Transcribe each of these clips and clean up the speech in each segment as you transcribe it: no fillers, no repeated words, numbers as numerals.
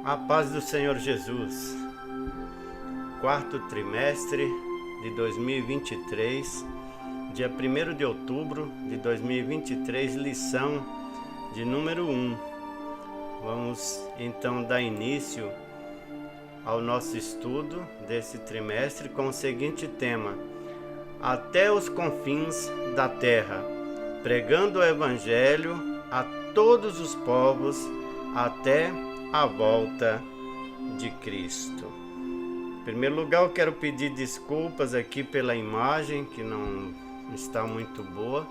A paz do Senhor Jesus. Quarto trimestre de 2023, dia 1º de outubro de 2023, lição de número 1. Vamos então dar início ao nosso estudo desse trimestre com o seguinte tema: até os confins da terra, pregando o Evangelho a todos os povos até a volta de Cristo. Em primeiro lugar, eu quero pedir desculpas aqui pela imagem, que não está muito boa.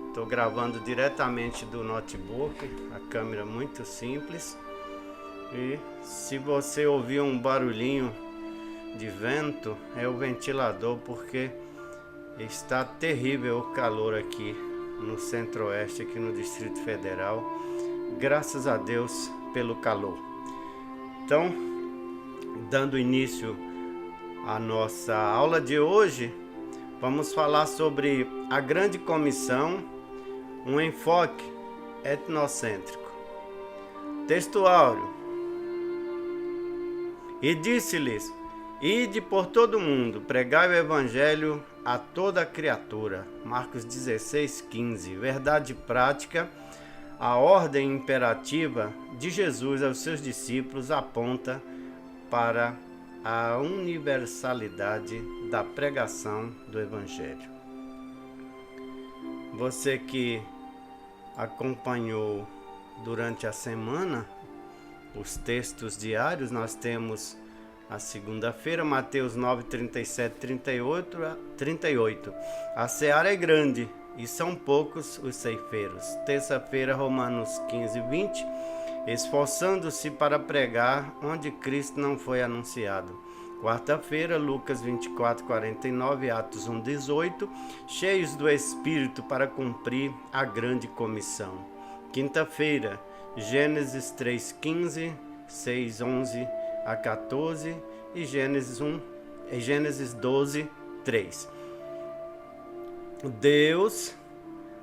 Estou gravando diretamente do notebook, a câmera muito simples. E se você ouvir um barulhinho de vento, é o ventilador, porque está terrível o calor aqui no Centro-Oeste, aqui no Distrito Federal. Graças a Deus pelo calor. Então, dando início à nossa aula de hoje, vamos falar sobre a Grande Comissão, um enfoque etnocêntrico. Texto áureo. E disse-lhes: ide por todo o mundo, pregai o Evangelho a toda criatura. Marcos 16:15. Verdade prática. A ordem imperativa de Jesus aos seus discípulos aponta para a universalidade da pregação do Evangelho. Você que acompanhou durante a semana os textos diários, nós temos a segunda-feira, Mateus 9, 37, 38. A seara é grande e são poucos os ceifeiros. Terça-feira, Romanos 15, 20. Esforçando-se para pregar onde Cristo não foi anunciado. Quarta-feira, Lucas 24, 49, Atos 1, 18. Cheios do Espírito para cumprir a grande comissão. Quinta-feira, Gênesis 3, 15, 6, 11 a 14 e Gênesis 12, 3. Deus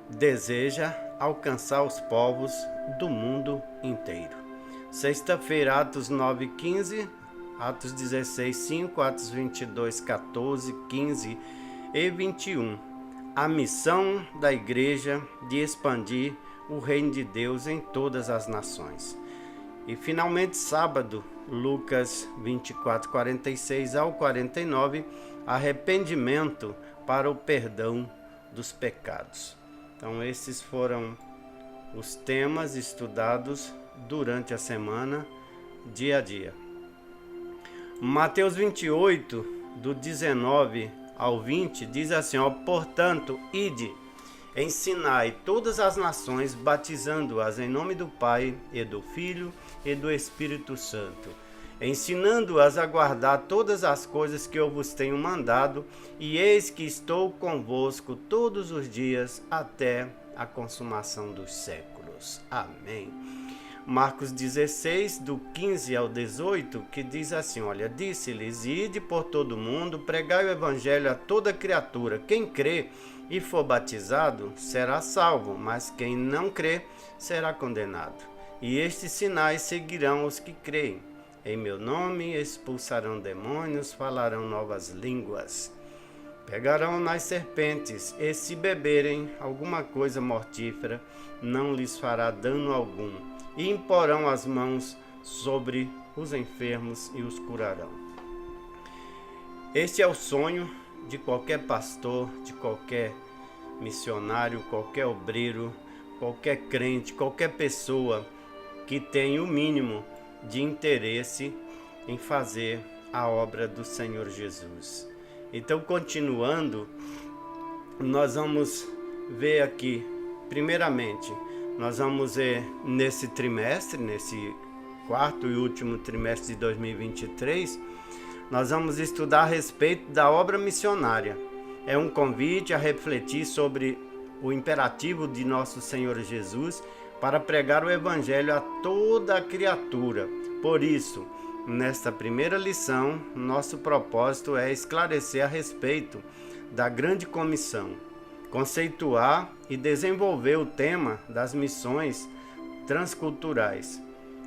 deseja alcançar os povos do mundo inteiro. Sexta-feira, Atos 9, 15, Atos 16, 5, Atos 22, 14, 15 e 21. A missão da igreja de expandir o reino de Deus em todas as nações. E finalmente, sábado, Lucas 24, 46 ao 49, arrependimento para o perdão dos pecados. Então, esses foram os temas estudados durante a semana, dia a dia. Mateus 28, do 19 ao 20, diz assim: portanto, ide, ensinai todas as nações, batizando-as em nome do Pai, e do Filho, e do Espírito Santo, ensinando-as a guardar todas as coisas que eu vos tenho mandado, e eis que estou convosco todos os dias até a consumação dos séculos. Amém. Marcos 16, do 15 ao 18, que diz assim: disse-lhes: ide por todo o mundo, pregai o Evangelho a toda criatura. Quem crê e for batizado será salvo, mas quem não crê será condenado. E estes sinais seguirão os que creem. Em meu nome expulsarão demônios, falarão novas línguas, pegarão nas serpentes, e se beberem alguma coisa mortífera, não lhes fará dano algum, e imporão as mãos sobre os enfermos e os curarão. Este é o sonho de qualquer pastor, de qualquer missionário, qualquer obreiro, qualquer crente, qualquer pessoa que tem o mínimo de interesse em fazer a obra do Senhor Jesus. Então, continuando, nós vamos ver aqui, primeiramente, nós vamos ver nesse trimestre, nesse quarto e último trimestre de 2023, nós vamos estudar a respeito da obra missionária. É um convite a refletir sobre o imperativo de nosso Senhor Jesus para pregar o Evangelho a toda a criatura. Por isso, nesta primeira lição, nosso propósito é esclarecer a respeito da Grande Comissão, conceituar e desenvolver o tema das missões transculturais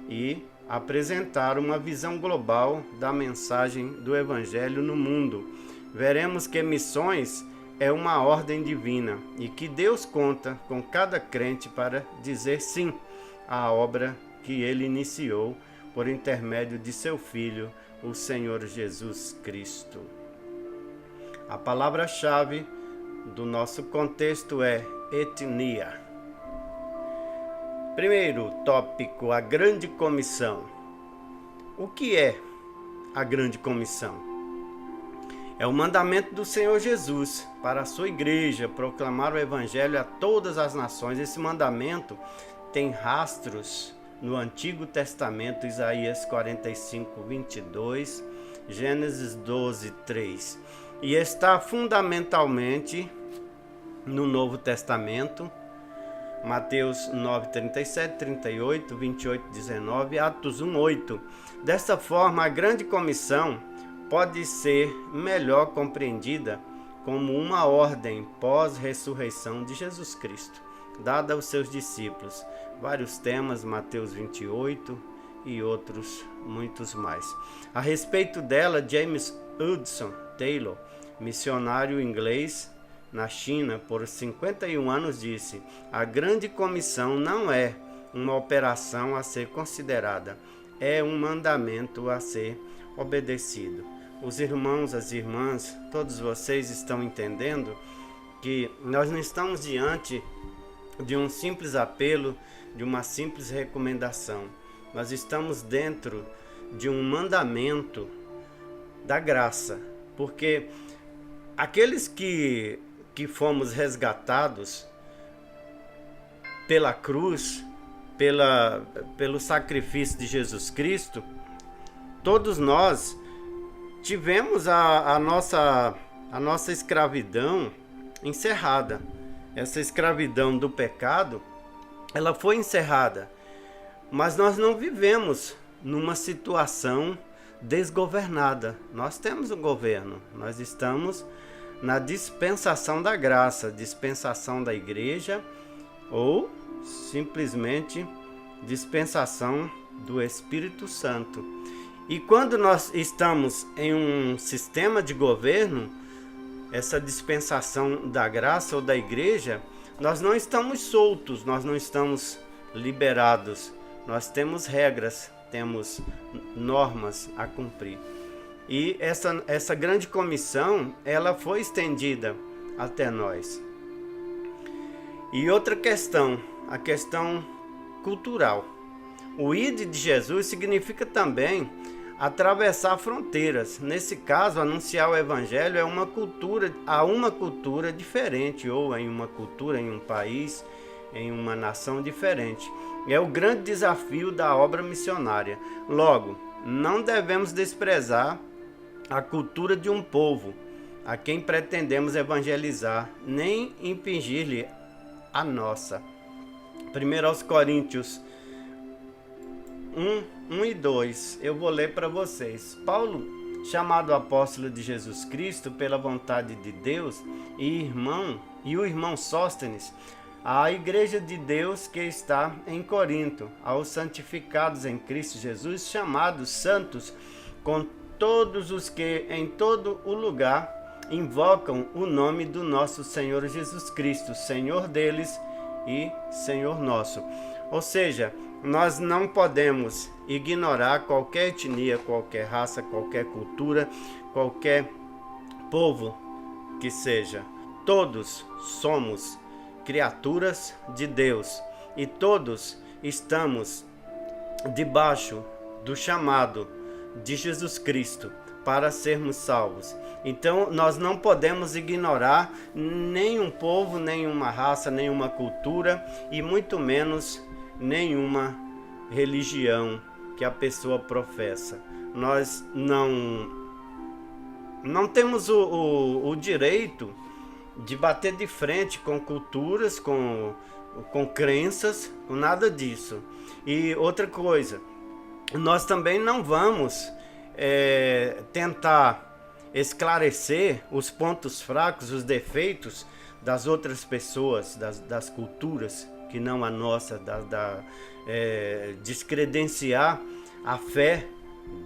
e apresentar uma visão global da mensagem do Evangelho no mundo. Veremos que missões é uma ordem divina e que Deus conta com cada crente para dizer sim à obra que ele iniciou por intermédio de seu Filho, o Senhor Jesus Cristo. A palavra-chave do nosso contexto é etnia. Primeiro tópico, a Grande Comissão. O que é a Grande Comissão? É o mandamento do Senhor Jesus para a sua igreja proclamar o Evangelho a todas as nações. Esse mandamento tem rastros no Antigo Testamento, Isaías 45, 22, Gênesis 12, 3. E está fundamentalmente no Novo Testamento, Mateus 9, 37, 38, 28, 19, Atos 1, 8. Desta forma, a Grande Comissão pode ser melhor compreendida como uma ordem pós-ressurreição de Jesus Cristo, dada aos seus discípulos. Vários temas, Mateus 28 e outros muitos mais. A respeito dela, James Hudson Taylor, missionário inglês na China por 51 anos, disse: a Grande Comissão não é uma operação a ser considerada, é um mandamento a ser obedecido. Os irmãos, as irmãs, todos vocês estão entendendo que nós não estamos diante de um simples apelo, de uma simples recomendação. Nós estamos dentro de um mandamento da graça, porque aqueles que fomos resgatados pela cruz, pelo sacrifício de Jesus Cristo, todos nós tivemos a nossa escravidão encerrada. Essa escravidão do pecado, ela foi encerrada, mas nós não vivemos numa situação desgovernada. Nós temos um governo, nós estamos na dispensação da graça, dispensação da igreja ou simplesmente dispensação do Espírito Santo. E quando nós estamos em um sistema de governo, essa dispensação da graça ou da igreja, nós não estamos soltos, nós não estamos liberados, nós temos regras, temos normas a cumprir. E essa grande comissão, ela foi estendida até nós. E outra questão, a questão cultural. O ide de Jesus significa também atravessar fronteiras. Nesse caso, anunciar o Evangelho é uma cultura diferente, ou em uma cultura, em um país, em uma nação diferente. É o grande desafio da obra missionária. Logo, não devemos desprezar a cultura de um povo a quem pretendemos evangelizar, nem impingir-lhe a nossa. 1 Coríntios 1 e 2, eu vou ler para vocês. Paulo, chamado apóstolo de Jesus Cristo pela vontade de Deus, e o irmão Sóstenes, à igreja de Deus que está em Corinto, aos santificados em Cristo Jesus, chamados santos, com todos os que em todo o lugar invocam o nome do nosso Senhor Jesus Cristo, Senhor deles e Senhor nosso. Ou seja, nós não podemos ignorar qualquer etnia, qualquer raça, qualquer cultura, qualquer povo que seja. Todos somos criaturas de Deus e todos estamos debaixo do chamado de Jesus Cristo para sermos salvos. Então nós não podemos ignorar nenhum povo, nenhuma raça, nenhuma cultura e muito menos nenhuma religião que a pessoa professa. Nós não temos o direito de bater de frente com culturas, com crenças, com nada disso. E outra coisa, nós também não vamos tentar esclarecer os pontos fracos, os defeitos das outras pessoas, das culturas que não a nossa, descredenciar a fé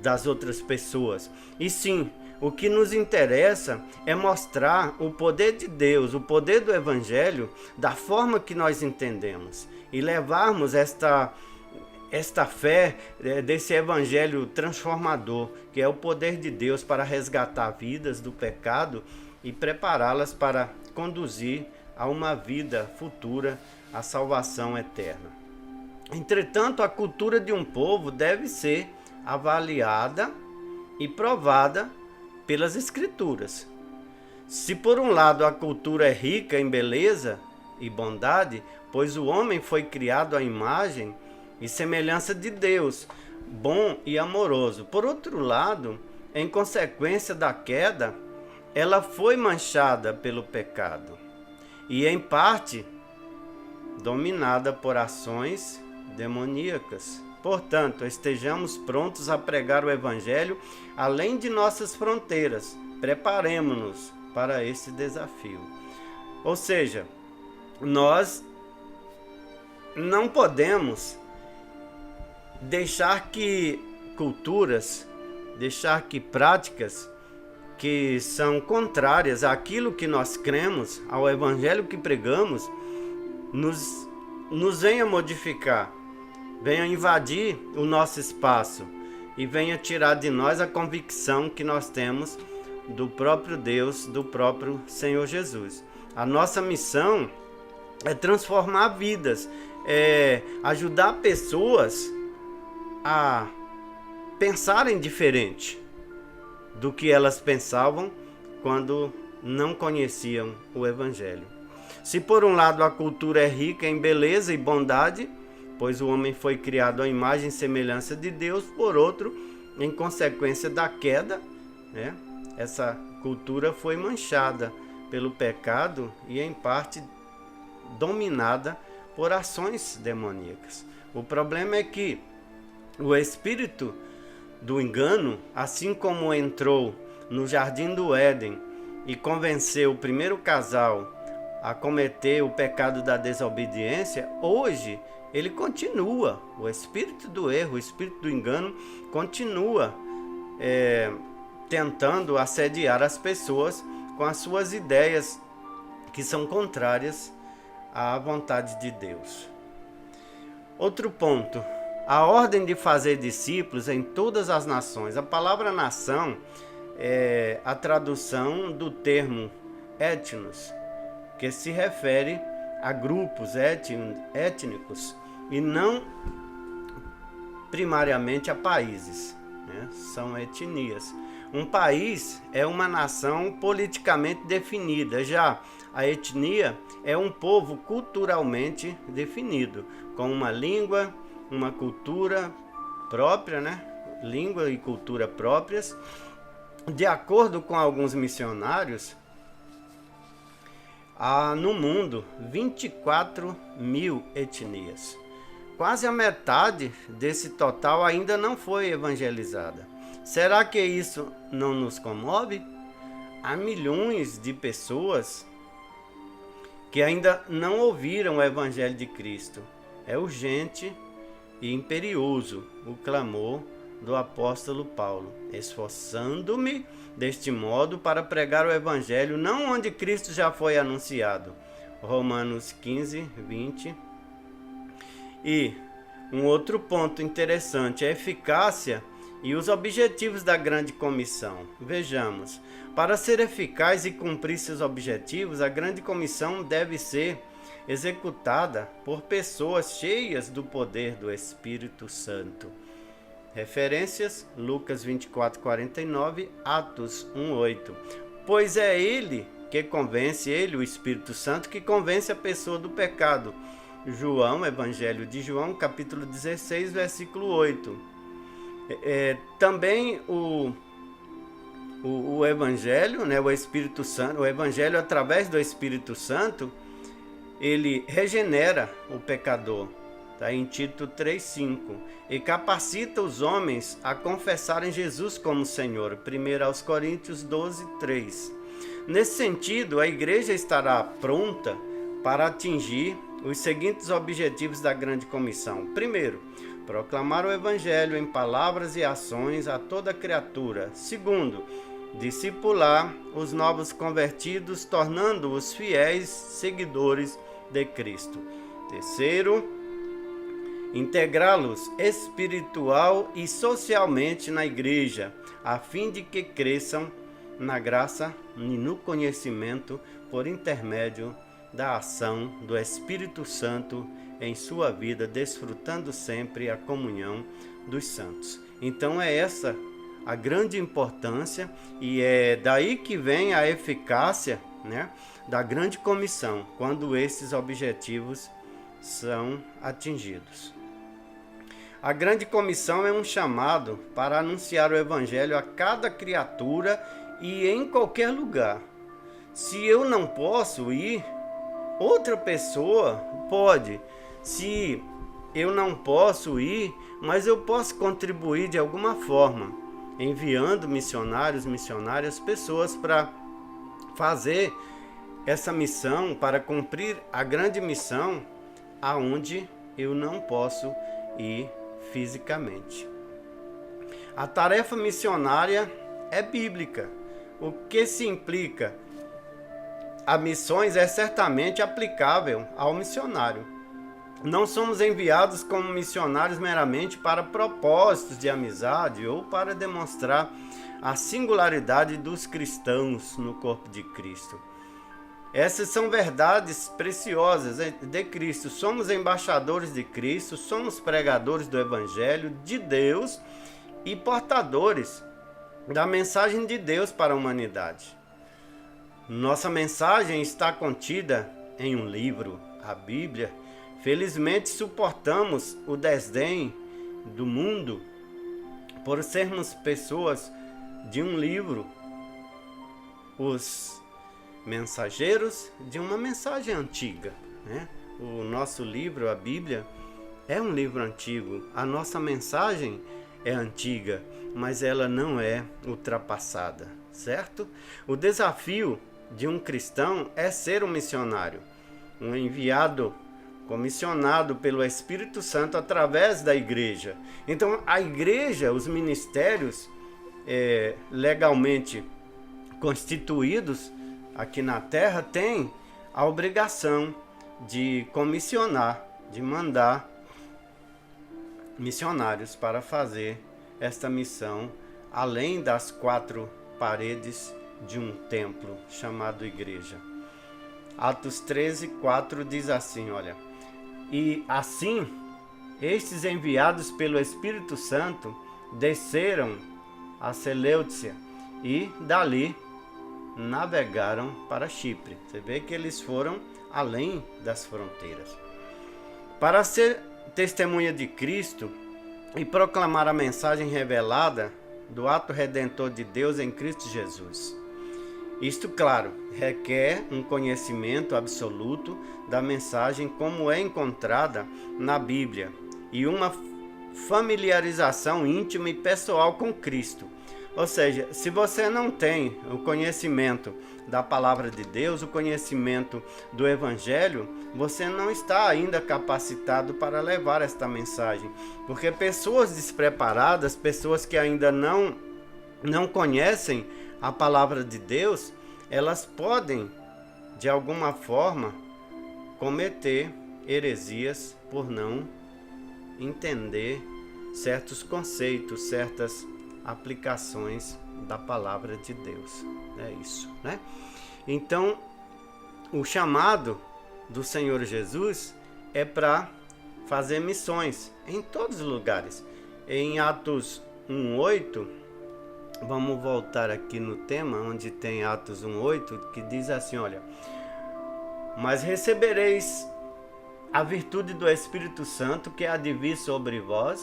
das outras pessoas. E sim, o que nos interessa é mostrar o poder de Deus, o poder do Evangelho, da forma que nós entendemos. E levarmos esta fé desse Evangelho transformador, que é o poder de Deus para resgatar vidas do pecado e prepará-las para conduzir a uma vida futura, a salvação eterna. Entretanto, a cultura de um povo deve ser avaliada e provada pelas Escrituras. Se por um lado a cultura é rica em beleza e bondade, pois o homem foi criado à imagem e semelhança de Deus, bom e amoroso. Por outro lado, em consequência da queda, ela foi manchada pelo pecado e, em parte, dominada por ações demoníacas. Portanto, estejamos prontos a pregar o Evangelho além de nossas fronteiras. Preparemo-nos para esse desafio. Ou seja, nós não podemos deixar que culturas, deixar que práticas que são contrárias àquilo que nós cremos, ao Evangelho que pregamos, nos venha modificar, venha invadir o nosso espaço e venha tirar de nós a convicção que nós temos do próprio Deus, do próprio Senhor Jesus. A nossa missão é transformar vidas, é ajudar pessoas a pensarem diferente do que elas pensavam quando não conheciam o Evangelho. Se por um lado a cultura é rica em beleza e bondade, pois o homem foi criado à imagem e semelhança de Deus, por outro, em consequência da queda, essa cultura foi manchada pelo pecado e em parte dominada por ações demoníacas. O problema é que o espírito do engano, assim como entrou no jardim do Éden e convenceu o primeiro casal a cometer o pecado da desobediência, hoje ele continua, o espírito do erro, o espírito do engano continua tentando assediar as pessoas com as suas ideias que são contrárias à vontade de Deus. Outro ponto, a ordem de fazer discípulos em todas as nações. A palavra nação é a tradução do termo etnos, que se refere a grupos étnicos e não primariamente a países, são etnias. Um país é uma nação politicamente definida, já a etnia é um povo culturalmente definido, com uma língua, uma cultura própria, língua e cultura próprias. De acordo com alguns missionários, há no mundo 24 mil etnias. Quase a metade desse total ainda não foi evangelizada. Será que isso não nos comove? Há milhões de pessoas que ainda não ouviram o Evangelho de Cristo. É urgente e imperioso o clamor do apóstolo Paulo, esforçando-me deste modo para pregar o Evangelho não onde Cristo já foi anunciado. Romanos 15, 20. E um outro ponto interessante é a eficácia e os objetivos da grande comissão. Vejamos, para ser eficaz e cumprir seus objetivos, a grande comissão deve ser executada por pessoas cheias do poder do Espírito Santo. Referências, Lucas 24:49, Atos 1:8. Pois é ele que convence, ele, o Espírito Santo, que convence a pessoa do pecado. João, Evangelho de João, capítulo 16, versículo 8. Também o Evangelho, o Espírito Santo, o Evangelho através do Espírito Santo, ele regenera o pecador, em Tito 3:5, e capacita os homens a confessarem Jesus como Senhor, 1 Coríntios 12:3. Nesse sentido, a igreja estará pronta para atingir os seguintes objetivos da grande comissão. Primeiro, proclamar o Evangelho em palavras e ações a toda criatura. Segundo, discipular os novos convertidos, tornando-os fiéis seguidores de Cristo. Terceiro, integrá-los espiritual e socialmente na igreja, a fim de que cresçam na graça e no conhecimento por intermédio da ação do Espírito Santo em sua vida, desfrutando sempre a comunhão dos santos. Então é essa a grande importância e é daí que vem a eficácia, né, da grande comissão, quando esses objetivos são atingidos. A grande comissão é um chamado para anunciar o Evangelho a cada criatura e em qualquer lugar. Se eu não posso ir, outra pessoa pode. Se eu não posso ir, mas eu posso contribuir de alguma forma, enviando missionários, missionárias, pessoas para fazer essa missão, para cumprir a grande missão aonde eu não posso ir fisicamente. A tarefa missionária é bíblica. O que se implica a missões é certamente aplicável ao missionário. Não somos enviados como missionários meramente para propósitos de amizade ou para demonstrar a singularidade dos cristãos no corpo de Cristo. Essas são verdades preciosas de Cristo. Somos embaixadores de Cristo, somos pregadores do Evangelho de Deus e portadores da mensagem de Deus para a humanidade. Nossa mensagem está contida em um livro, a Bíblia. Felizmente suportamos o desdém do mundo por sermos pessoas de um livro, os mensageiros de uma mensagem antiga, né? O nosso livro, a Bíblia, é um livro antigo. A nossa mensagem é antiga, mas ela não é ultrapassada, certo? O desafio de um cristão é ser um missionário, um enviado, comissionado pelo Espírito Santo através da igreja. Então, a igreja, os ministérios legalmente constituídos aqui na terra, têm a obrigação de comissionar, de mandar missionários para fazer esta missão, além das quatro paredes de um templo chamado igreja. Atos 13:4 diz assim, olha: e assim, estes enviados pelo Espírito Santo desceram a Seleucia e dali navegaram para Chipre. Você vê que eles foram além das fronteiras. Para ser testemunha de Cristo e proclamar a mensagem revelada do ato redentor de Deus em Cristo Jesus. Isto, claro, requer um conhecimento absoluto da mensagem como é encontrada na Bíblia e uma familiarização íntima e pessoal com Cristo. Ou seja, se você não tem o conhecimento da palavra de Deus, o conhecimento do Evangelho, você não está ainda capacitado para levar esta mensagem. Porque pessoas despreparadas, pessoas que ainda não conhecem a palavra de Deus, elas podem, de alguma forma, cometer heresias por não entender certos conceitos, certas aplicações da palavra de Deus. É isso, né? Então, o chamado do Senhor Jesus é para fazer missões em todos os lugares. Em Atos 1:8, vamos voltar aqui no tema, onde tem Atos 1:8, que diz assim, olha: mas recebereis a virtude do Espírito Santo que há de vir sobre vós,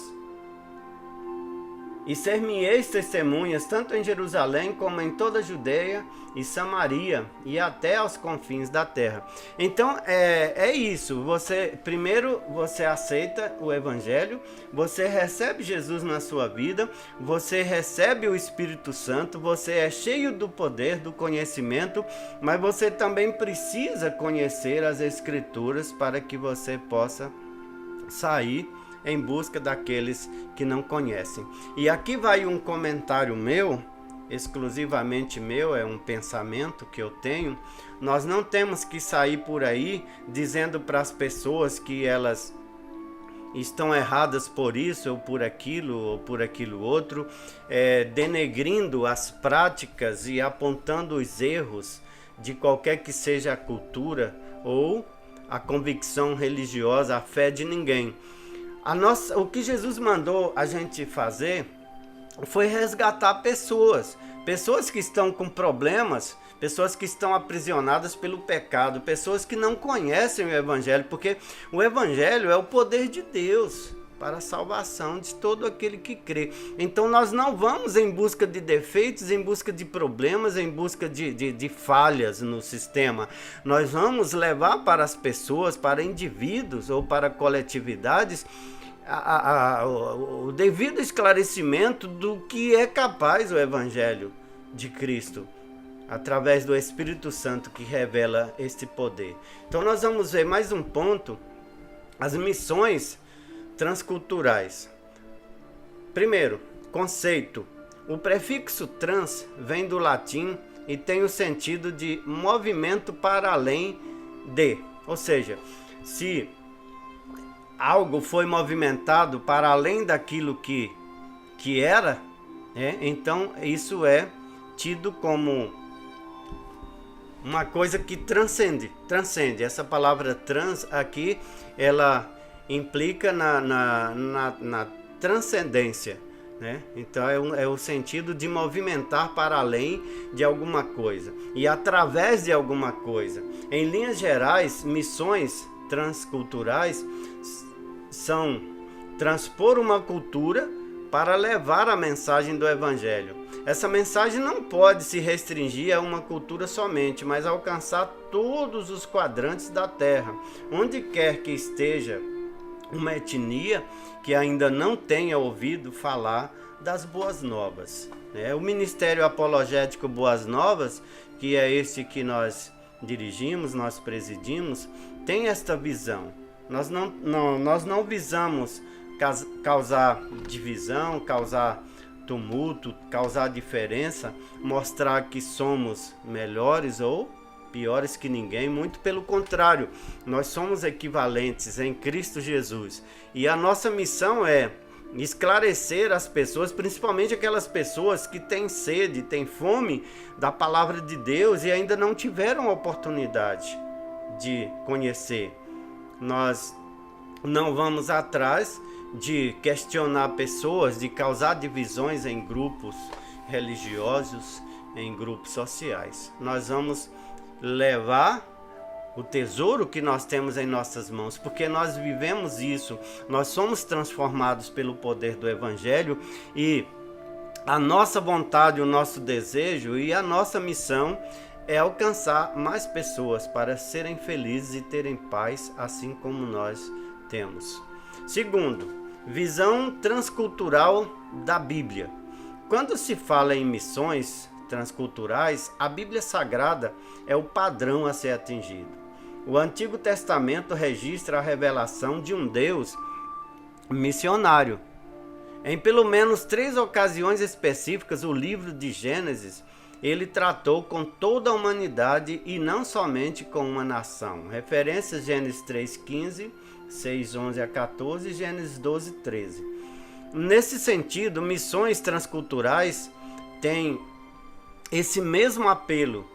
e ser-me-eis testemunhas tanto em Jerusalém como em toda a Judeia e Samaria e até aos confins da terra. Então é isso. Primeiro você aceita o Evangelho, você recebe Jesus na sua vida, você recebe o Espírito Santo, você é cheio do poder, do conhecimento, mas você também precisa conhecer as Escrituras para que você possa sair em busca daqueles que não conhecem. E aqui vai um comentário meu, exclusivamente meu, é um pensamento que eu tenho. Nós não temos que sair por aí dizendo para as pessoas que elas estão erradas por isso ou por aquilo outro, denegrindo as práticas e apontando os erros de qualquer que seja a cultura ou a convicção religiosa, a fé de ninguém. O que Jesus mandou a gente fazer foi resgatar pessoas que estão com problemas, pessoas que estão aprisionadas pelo pecado, pessoas que não conhecem o Evangelho, porque o Evangelho é o poder de Deus para a salvação de todo aquele que crê. Então nós não vamos em busca de defeitos, em busca de problemas, em busca de falhas no sistema. Nós vamos levar para as pessoas, para indivíduos ou para coletividades, o devido esclarecimento do que é capaz o Evangelho de Cristo, através do Espírito Santo que revela este poder. Então nós vamos ver mais um ponto, as missões transculturais. Primeiro, conceito. O prefixo trans vem do latim e tem o sentido de movimento para além de. Ou seja, se algo foi movimentado para além daquilo que era, então isso é tido como uma coisa que transcende. Essa palavra trans aqui, ela implica na transcendência, né? Então é o sentido de movimentar para além de alguma coisa e através de alguma coisa. Em linhas gerais, missões transculturais são transpor uma cultura para levar a mensagem do Evangelho. Essa mensagem não pode se restringir a uma cultura somente, mas alcançar todos os quadrantes da Terra, onde quer que esteja uma etnia que ainda não tenha ouvido falar das Boas Novas. O Ministério Apologético Boas Novas, que é esse que nós dirigimos, nós presidimos, tem esta visão. Nós não visamos causar divisão, causar tumulto, causar diferença, mostrar que somos melhores ou piores que ninguém, muito pelo contrário, nós somos equivalentes em Cristo Jesus. E a nossa missão é esclarecer as pessoas, principalmente aquelas pessoas que têm sede, têm fome da palavra de Deus e ainda não tiveram a oportunidade de conhecer. Nós não vamos atrás de questionar pessoas, de causar divisões em grupos religiosos, em grupos sociais. Nós vamos levar o tesouro que nós temos em nossas mãos, porque nós vivemos isso, nós somos transformados pelo poder do Evangelho e a nossa vontade, o nosso desejo e a nossa missão é alcançar mais pessoas para serem felizes e terem paz, assim como nós temos. Segundo, visão transcultural da Bíblia. Quando se fala em missões transculturais, a Bíblia Sagrada é o padrão a ser atingido. O Antigo Testamento registra a revelação de um Deus missionário. Em pelo menos 3 ocasiões específicas, o livro de Gênesis, ele tratou com toda a humanidade e não somente com uma nação. Referências: Gênesis 3:15, 6:11 a 14 e Gênesis 12:13. Nesse sentido, missões transculturais têm esse mesmo apelo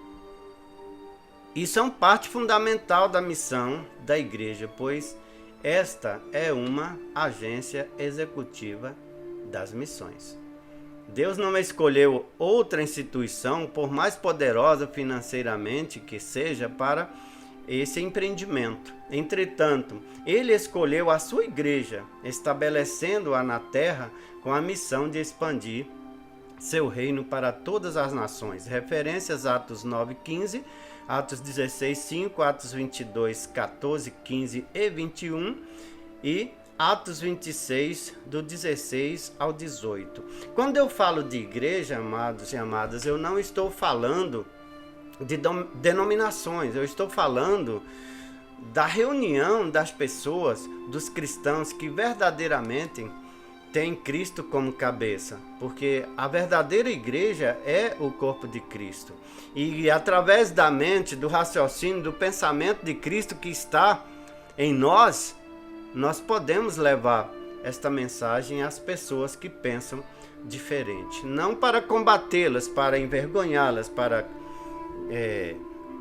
e são parte fundamental da missão da igreja, pois esta é uma agência executiva das missões. Deus não escolheu outra instituição, por mais poderosa financeiramente que seja, para esse empreendimento. Entretanto, ele escolheu a sua igreja, estabelecendo-a na terra com a missão de expandir seu reino para todas as nações. Referências: Atos 9:15, Atos 16:5, Atos 22, 14, 15 e 21 e Atos 26, do 16 ao 18. Quando eu falo de igreja, amados e amadas, eu não estou falando de denominações, eu estou falando da reunião das pessoas, dos cristãos que verdadeiramente têm Cristo como cabeça, porque a verdadeira igreja é o corpo de Cristo. E através da mente, do raciocínio, do pensamento de Cristo que está em nós, nós podemos levar esta mensagem às pessoas que pensam diferente. Não para combatê-las, para envergonhá-las, para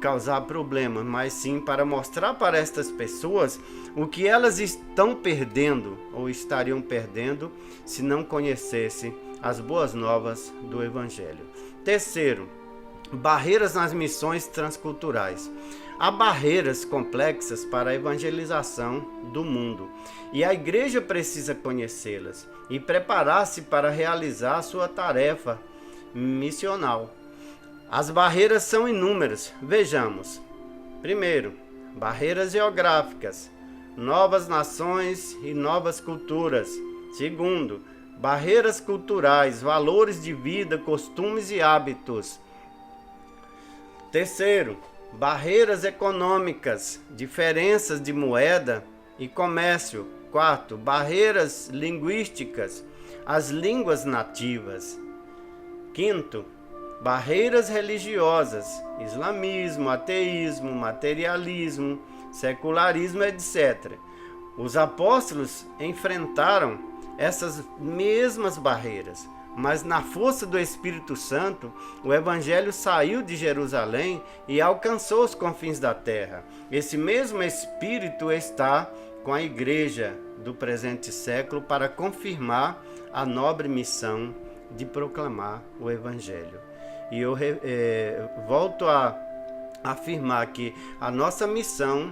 causar problemas, mas sim para mostrar para estas pessoas o que elas estão perdendo ou estariam perdendo se não conhecessem as boas novas do Evangelho. Terceiro, barreiras nas missões transculturais. Há barreiras complexas para a evangelização do mundo e a igreja precisa conhecê-las e preparar-se para realizar a sua tarefa missional. As barreiras são inúmeras. Vejamos. Primeiro, barreiras geográficas, novas nações e novas culturas. Segundo, barreiras culturais, valores de vida, costumes e hábitos. Terceiro, barreiras econômicas, diferenças de moeda e comércio. Quarto, barreiras linguísticas, as línguas nativas. Quinto, barreiras religiosas, islamismo, ateísmo, materialismo, secularismo, etc. Os apóstolos enfrentaram essas mesmas barreiras, mas na força do Espírito Santo, o Evangelho saiu de Jerusalém e alcançou os confins da terra. Esse mesmo Espírito está com a igreja do presente século para confirmar a nobre missão de proclamar o Evangelho. E eu volto a afirmar que a nossa missão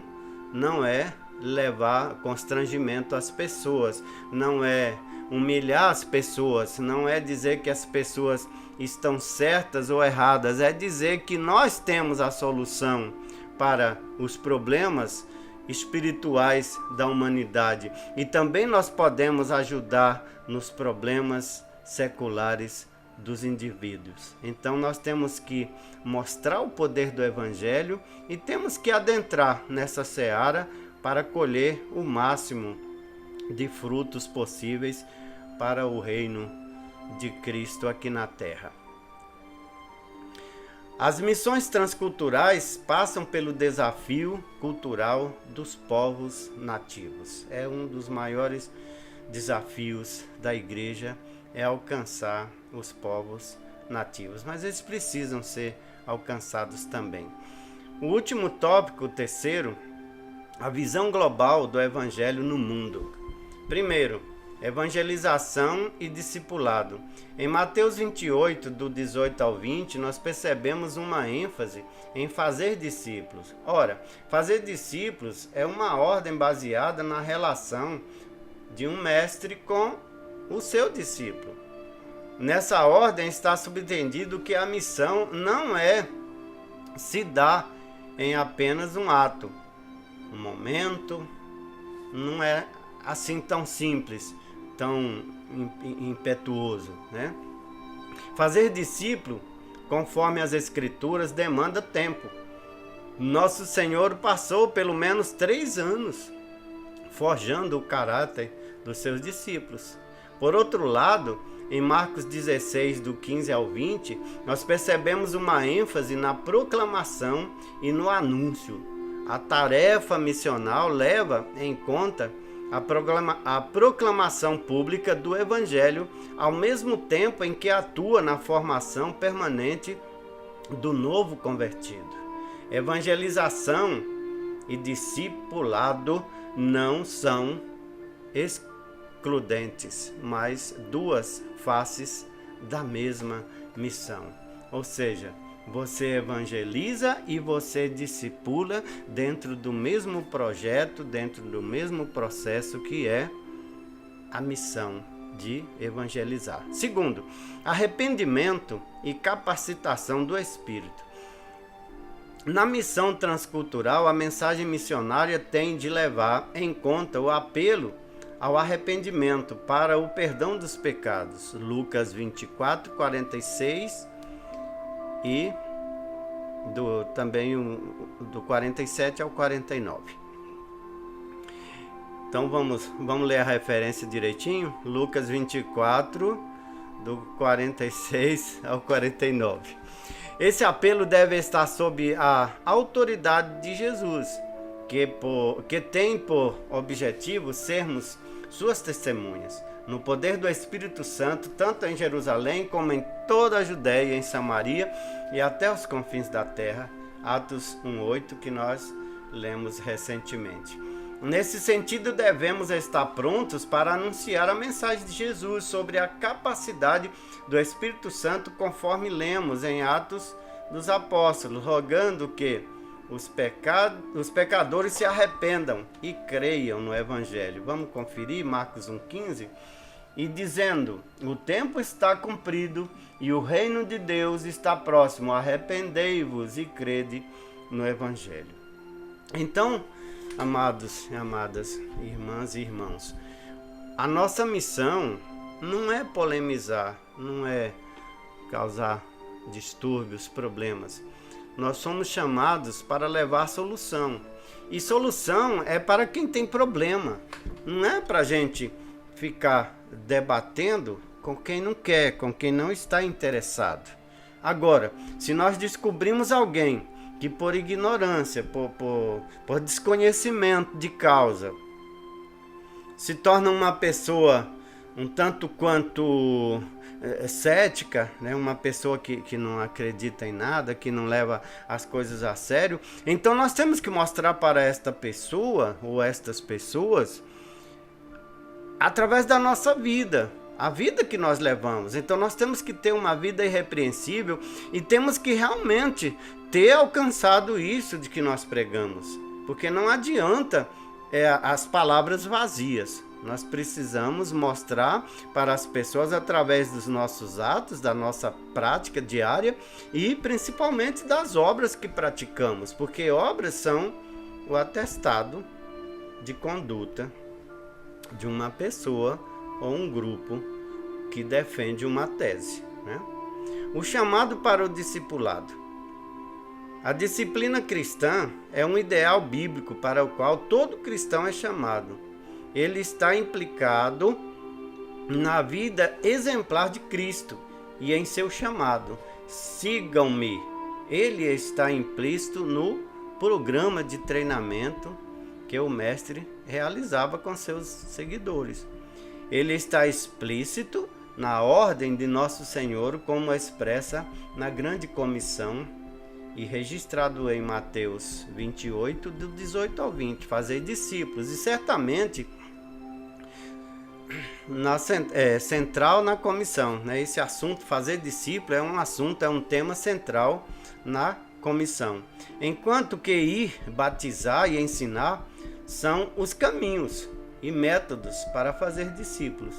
não é levar constrangimento às pessoas, não é humilhar as pessoas, não é dizer que as pessoas estão certas ou erradas, é dizer que nós temos a solução para os problemas espirituais da humanidade e também nós podemos ajudar nos problemas seculares dos indivíduos. Então nós temos que mostrar o poder do Evangelho e temos que adentrar nessa seara para colher o máximo de frutos possíveis para o reino de Cristo aqui na terra. As missões transculturais passam pelo desafio cultural dos povos nativos. É um dos maiores desafios da igreja, é alcançar os povos nativos, mas eles precisam ser alcançados também. O último tópico, o terceiro, a visão global do Evangelho no mundo. Primeiro, evangelização e discipulado. Em Mateus 28, do 18 ao 20, nós percebemos uma ênfase em fazer discípulos. Ora, fazer discípulos é uma ordem baseada na relação de um mestre com o seu discípulo. Nessa ordem está subentendido que a missão não se dá em apenas um ato, um momento, não é assim tão simples, tão impetuoso, né? Fazer discípulo, conforme as Escrituras, demanda tempo. Nosso Senhor passou pelo menos 3 anos forjando o caráter dos seus discípulos. Por outro lado, em Marcos 16, do 15 ao 20, nós percebemos uma ênfase na proclamação e no anúncio. A tarefa missional leva em conta a proclamação pública do Evangelho, ao mesmo tempo em que atua na formação permanente do novo convertido. Evangelização e discipulado não são excludentes, mas duas faces da mesma missão. Ou seja, você evangeliza e você discipula dentro do mesmo projeto, dentro do mesmo processo que é a missão de evangelizar. Segundo, arrependimento e capacitação do Espírito. Na missão transcultural, a mensagem missionária tem de levar em conta o apelo ao arrependimento para o perdão dos pecados. Lucas 24, 46 e também do 47 ao 49. Então vamos ler a referência direitinho? Lucas 24, do 46 ao 49. Esse apelo deve estar sob a autoridade de Jesus, que tem por objetivo sermos suas testemunhas, no poder do Espírito Santo, tanto em Jerusalém como em toda a Judéia, em Samaria e até os confins da terra. Atos 1:8, que nós lemos recentemente. Nesse sentido, devemos estar prontos para anunciar a mensagem de Jesus sobre a capacidade do Espírito Santo, conforme lemos em Atos dos Apóstolos, rogando que os pecadores se arrependam e creiam no Evangelho. Vamos conferir Marcos 1,15? E dizendo: o tempo está cumprido e o reino de Deus está próximo, arrependei-vos e crede no Evangelho. Então, amados e amadas, irmãs e irmãos, a nossa missão não é polemizar, não é causar distúrbios, problemas. Nós somos chamados para levar solução. E solução é para quem tem problema. Não é para a gente ficar debatendo com quem não quer, com quem não está interessado. Agora, se nós descobrimos alguém que por ignorância, por desconhecimento de causa, se torna uma pessoa um tanto quanto cética, né? Uma pessoa que não acredita em nada, que não leva as coisas a sério, então nós temos que mostrar para esta pessoa ou estas pessoas através da nossa vida, a vida que nós levamos. Então nós temos que ter uma vida irrepreensível e temos que realmente ter alcançado isso de que nós pregamos, porque não adianta as palavras vazias. Nós precisamos mostrar para as pessoas através dos nossos atos, da nossa prática diária e principalmente das obras que praticamos, porque obras são o atestado de conduta de uma pessoa ou um grupo que defende uma tese, né? O chamado para o discipulado. A disciplina cristã é um ideal bíblico para o qual todo cristão é chamado. Ele está implicado na vida exemplar de Cristo e em seu chamado. Sigam-me. Ele está implícito no programa de treinamento que o mestre realizava com seus seguidores. Ele está explícito na ordem de Nosso Senhor, como expressa na grande comissão e registrado em Mateus 28, do 18 ao 20, fazer discípulos. E certamente central na comissão, né? Esse assunto, fazer discípulo, é um tema central na comissão. Enquanto que ir, batizar e ensinar são os caminhos e métodos para fazer discípulos.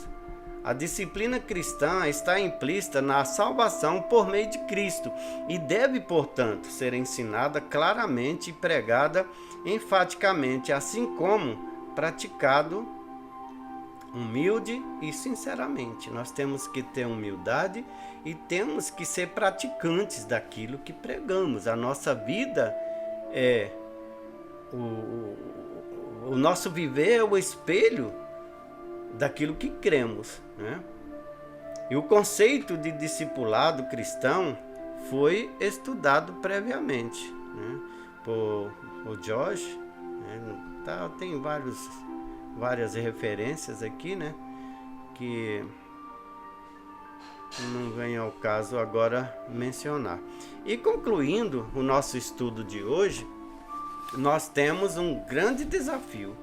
A disciplina cristã está implícita na salvação por meio de Cristo e deve, portanto, ser ensinada claramente e pregada enfaticamente, assim como praticado humilde e sinceramente. Nós temos que ter humildade e temos que ser praticantes daquilo que pregamos. A nossa vida o nosso viver é o espelho daquilo que cremos, né? E o conceito de discipulado cristão foi estudado previamente, né, por Josh, né? Tem várias referências aqui, né, que não vem ao caso agora mencionar. E concluindo o nosso estudo de hoje, nós temos um grande desafio.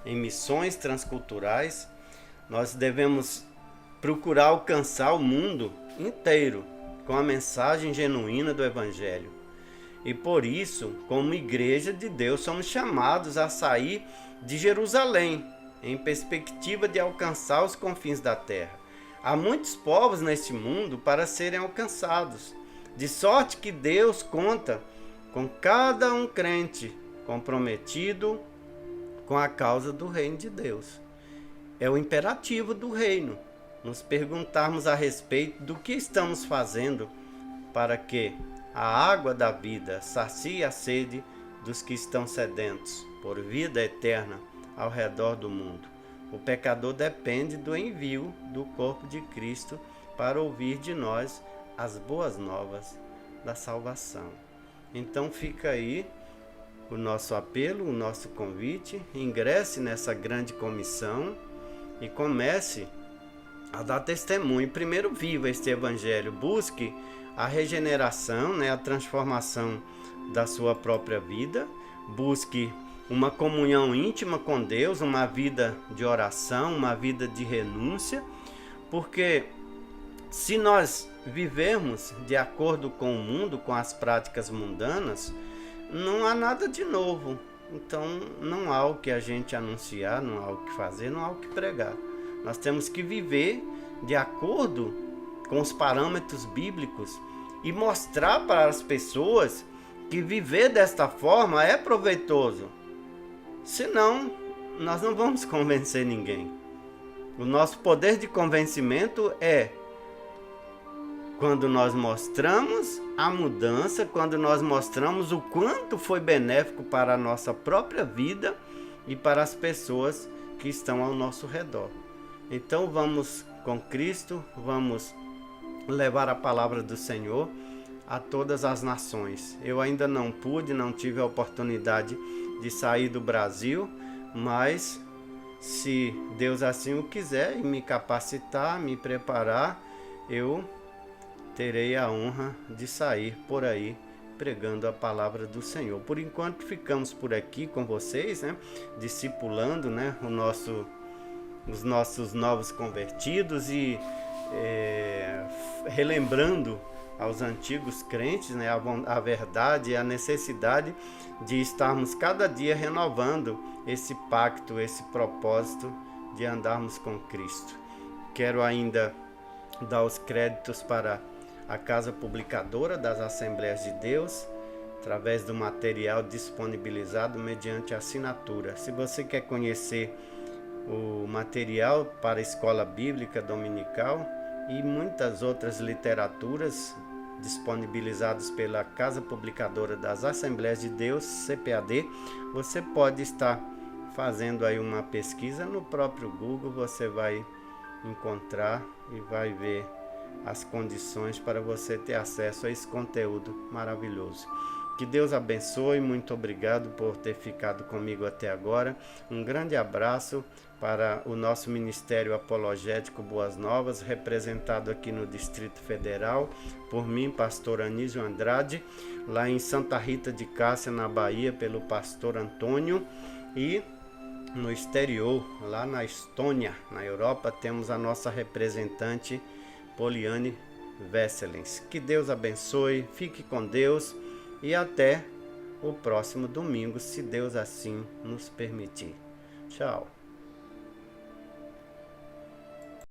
Em missões transculturais, nós devemos procurar alcançar o mundo inteiro com a mensagem genuína do Evangelho. E por isso, como Igreja de Deus, somos chamados a sair de Jerusalém, em perspectiva de alcançar os confins da terra. Há muitos povos neste mundo para serem alcançados, de sorte que Deus conta com cada um crente comprometido com a causa do reino de Deus. É o imperativo do reino nos perguntarmos a respeito do que estamos fazendo para que a água da vida sacie a sede dos que estão sedentos por vida eterna ao redor do mundo. O pecador depende do envio do corpo de Cristo para ouvir de nós as boas novas da salvação. Então fica aí o nosso apelo, o nosso convite, ingresse nessa grande comissão e comece a dar testemunho. Primeiro, viva este evangelho, busque a regeneração, a transformação da sua própria vida, busque uma comunhão íntima com Deus, uma vida de oração, uma vida de renúncia, porque se nós vivermos de acordo com o mundo, com as práticas mundanas, não há nada de novo. Então não há o que a gente anunciar, não há o que fazer, não há o que pregar. Nós temos que viver de acordo com os parâmetros bíblicos e mostrar para as pessoas que viver desta forma é proveitoso. Senão, nós não vamos convencer ninguém. O nosso poder de convencimento é quando nós mostramos a mudança, quando nós mostramos o quanto foi benéfico para a nossa própria vida e para as pessoas que estão ao nosso redor. Então vamos com Cristo, vamos levar a palavra do Senhor a todas as nações. Eu ainda não tive a oportunidade de sair do Brasil, mas se Deus assim o quiser e me capacitar, me preparar, eu terei a honra de sair por aí pregando a palavra do Senhor. Por enquanto ficamos por aqui com vocês, discipulando, os nossos novos convertidos e relembrando aos antigos crentes, a verdade e a necessidade de estarmos cada dia renovando esse pacto, esse propósito de andarmos com Cristo. Quero ainda dar os créditos para a Casa Publicadora das Assembleias de Deus, através do material disponibilizado mediante assinatura. Se você quer conhecer o material para a Escola Bíblica Dominical e muitas outras literaturas disponibilizadas pela Casa Publicadora das Assembleias de Deus, CPAD, você pode estar fazendo aí uma pesquisa no próprio Google, você vai encontrar e vai ver as condições para você ter acesso a esse conteúdo maravilhoso. Que Deus abençoe, muito obrigado por ter ficado comigo até agora. Um grande abraço para o nosso Ministério Apologético Boas Novas, representado aqui no Distrito Federal, por mim, pastor Anísio Andrade, lá em Santa Rita de Cássia, na Bahia, pelo pastor Antônio, e no exterior, lá na Estônia, na Europa, temos a nossa representante Poliane Vesselens. Que Deus abençoe, fique com Deus e até o próximo domingo, se Deus assim nos permitir. Tchau.